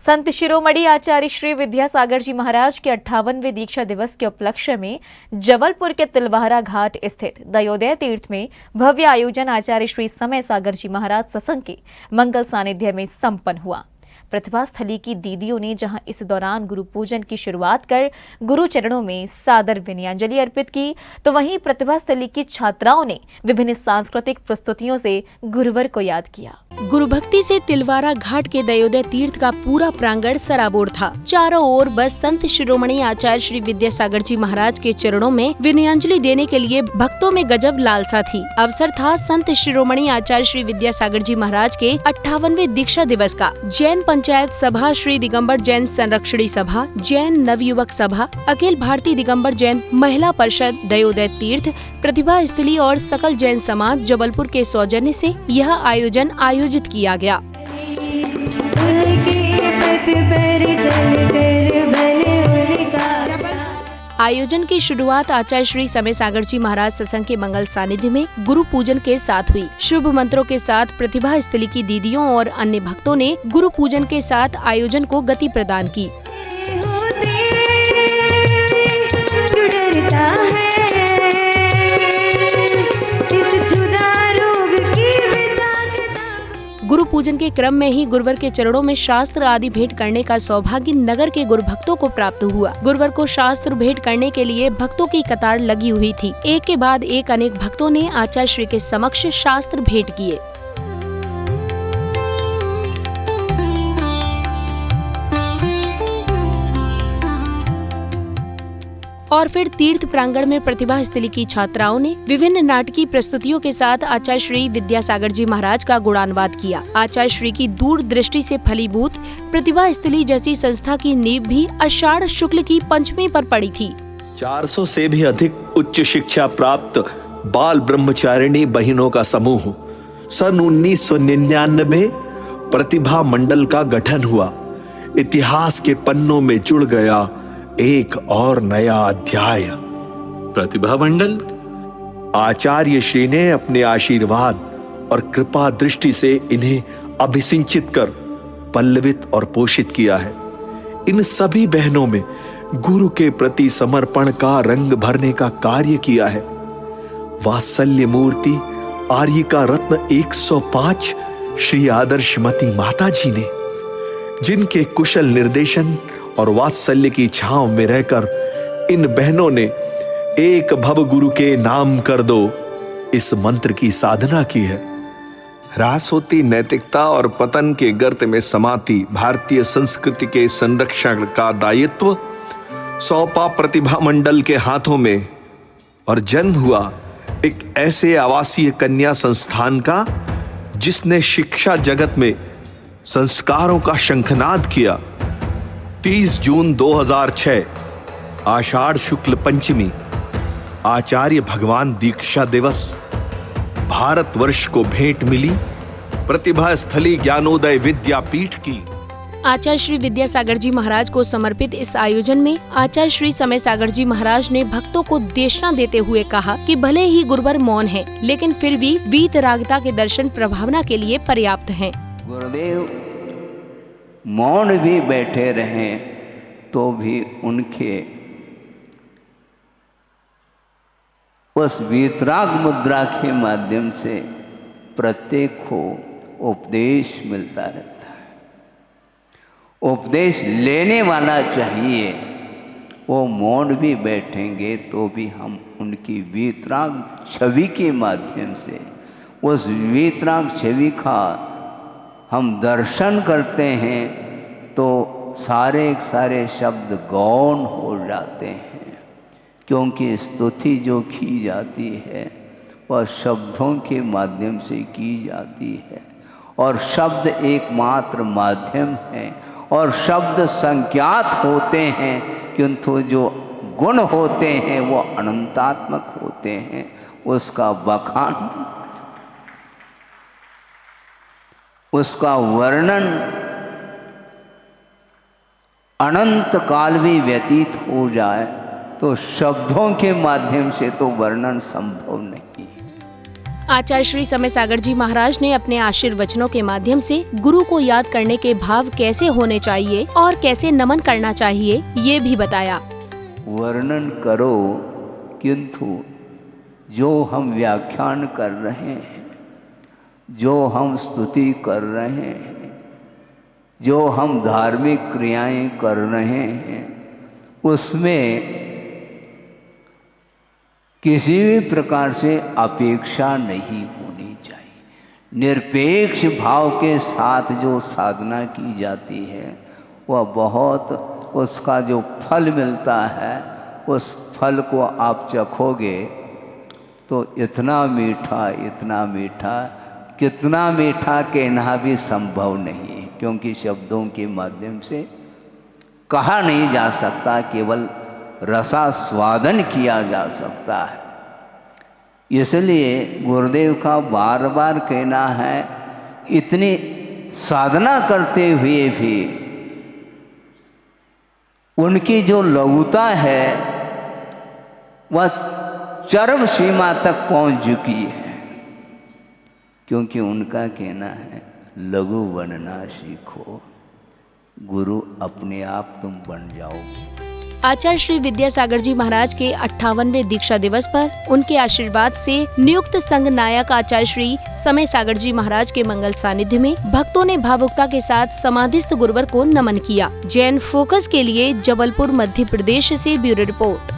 संत शिरोमणि आचार्य श्री विद्यासागर जी महाराज के 58वें दीक्षा दिवस के उपलक्ष्य में जबलपुर के तिलवारा घाट स्थित दयोदय तीर्थ में भव्य आयोजन आचार्य श्री समय सागर जी महाराज सत्संग के मंगल सानिध्य में संपन्न हुआ। प्रतिभा स्थली की दीदियों ने जहां इस दौरान गुरु पूजन की शुरुआत कर गुरु चरणों में सादर विनयांजलि अर्पित की, तो वहीं प्रतिभा स्थली की छात्राओं ने विभिन्न सांस्कृतिक प्रस्तुतियों से गुरुवर को याद किया। गुरु भक्ति से तिलवारा घाट के दयोदय तीर्थ का पूरा प्रांगण सराबोर था। चारों ओर बस संत शिरोमणि आचार्य श्री विद्यासागर जी महाराज के चरणों में विनयांजलि देने के लिए भक्तों में गजब लालसा थी। अवसर था संत शिरोमणि आचार्य श्री विद्यासागर जी महाराज के 58वें दीक्षा दिवस का। जैन पंचायत सभा, श्री दिगंबर जैन संरक्षणी सभा, जैन नवयुवक सभा, अखिल भारतीय दिगंबर जैन महिला परिषद, दयोदय तीर्थ, प्रतिभा स्थली और सकल जैन समाज जबलपुर के सौजन्य से यह आयोजन आयोजित किया गया। आयोजन की शुरुआत आचार्य श्री समय सागर जी महाराज सत्संग के मंगल सानिध्य में गुरु पूजन के साथ हुई। शुभ मंत्रों के साथ प्रतिभा स्थली की दीदियों और अन्य भक्तों ने गुरु पूजन के साथ आयोजन को गति प्रदान की। गुरु पूजन के क्रम में ही गुरुवर के चरणों में शास्त्र आदि भेंट करने का सौभाग्य नगर के गुरु भक्तों को प्राप्त हुआ। गुरुवर को शास्त्र भेंट करने के लिए भक्तों की कतार लगी हुई थी। एक के बाद एक अनेक भक्तों ने आचार्य श्री के समक्ष शास्त्र भेंट किए। और फिर तीर्थ प्रांगण में प्रतिभा स्थली की छात्राओं ने विभिन्न नाटकीय प्रस्तुतियों के साथ आचार्य श्री विद्यासागर जी महाराज का गुणानुवाद किया। आचार्य श्री की दूरदृष्टि से फलीभूत प्रतिभा स्थली जैसी संस्था की नींव भी आषाढ़ शुक्ल की पंचमी पर पड़ी थी। 400 से भी अधिक उच्च शिक्षा प्राप्त बाल ब्रह्मचारिणी बहनों का समूह सन 1999 प्रतिभा मंडल का गठन हुआ। इतिहास के पन्नों में जुड़ गया एक और नया अध्याय। प्रतिभा मंडल आचार्य श्री ने अपने आशीर्वाद और कृपा दृष्टि से इन्हें अभिसिंचित कर पल्लवित और पोषित किया है। इन सभी बहनों में गुरु के प्रति समर्पण का रंग भरने का कार्य किया है। वात्सल्य मूर्ति आर्यिका रत्न 105 श्री आदर्शमती माता जी ने, जिनके कुशल निर्देशन और वात्सल्य की छांव में रहकर इन बहनों ने एक भव गुरु के नाम कर दो इस मंत्र की साधना की है। ह्रास होती नैतिकता और पतन के गर्त में समाती भारतीय संस्कृति के संरक्षण का दायित्व सौंपा प्रतिभा मंडल के हाथों में और जन्म हुआ एक ऐसे आवासीय कन्या संस्थान का जिसने शिक्षा जगत में संस्कारों का शंखनाद किया। 30 जून 2006 आषाढ़ शुक्ल पंचमी आचार्य भगवान दीक्षा दिवस भारतवर्ष को भेंट मिली प्रतिभा स्थली ज्ञानोदय विद्यापीठ की। आचार्य श्री विद्यासागर जी महाराज को समर्पित इस आयोजन में आचार्य श्री समय सागर जी महाराज ने भक्तों को देशना देते हुए कहा कि भले ही गुरुवर मौन है, लेकिन फिर भी वीतरागता के दर्शन प्रभावना के लिए पर्याप्त हैं। गुरुदेव मौन भी बैठे रहें तो भी उनके उस वीतराग मुद्रा के माध्यम से प्रत्येक को उपदेश मिलता रहता है। उपदेश लेने वाला चाहिए। वो मौन भी बैठेंगे तो भी हम उनकी वीतराग छवि के माध्यम से उस वीतराग छवि का हम दर्शन करते हैं तो सारे शब्द गौण हो जाते हैं, क्योंकि स्तुति जो की जाती है वह शब्दों के माध्यम से की जाती है और शब्द एकमात्र माध्यम है और शब्द संज्ञात होते हैं, किंतु जो गुण होते हैं वो अनंतात्मक होते हैं। उसका बखान, उसका वर्णन अनंत काल भी व्यतीत हो जाए तो शब्दों के माध्यम से तो वर्णन संभव नहीं। आचार्य श्री समय सागर जी महाराज ने अपने आशीर्वचनों के माध्यम से गुरु को याद करने के भाव कैसे होने चाहिए और कैसे नमन करना चाहिए, ये भी बताया। वर्णन करो, किंतु जो हम व्याख्यान कर रहे हैं, जो हम स्तुति कर रहे हैं, जो हम धार्मिक क्रियाएं कर रहे हैं, उसमें किसी भी प्रकार से अपेक्षा नहीं होनी चाहिए। निरपेक्ष भाव के साथ जो साधना की जाती है वह बहुत, उसका जो फल मिलता है उस फल को आप चखोगे तो इतना मीठा, इतना मीठा, कितना मीठा कहना भी संभव नहीं है, क्योंकि शब्दों के माध्यम से कहा नहीं जा सकता, केवल रसास्वादन किया जा सकता है। इसलिए गुरुदेव का बार बार कहना है, इतनी साधना करते हुए भी उनकी जो लघुता है वह चरम सीमा तक पहुंच चुकी है, क्योंकि उनका कहना है लघु बनना सीखो, गुरु अपने आप तुम बन जाओगे। आचार्य श्री विद्यासागर जी महाराज के 58वें दीक्षा दिवस पर उनके आशीर्वाद से नियुक्त संघ नायक आचार्य श्री समय सागर जी महाराज के मंगल सानिध्य में भक्तों ने भावुकता के साथ समाधिस्थ गुरुवर को नमन किया। जैन फोकस के लिए जबलपुर मध्य प्रदेश से ब्यूरो रिपोर्ट।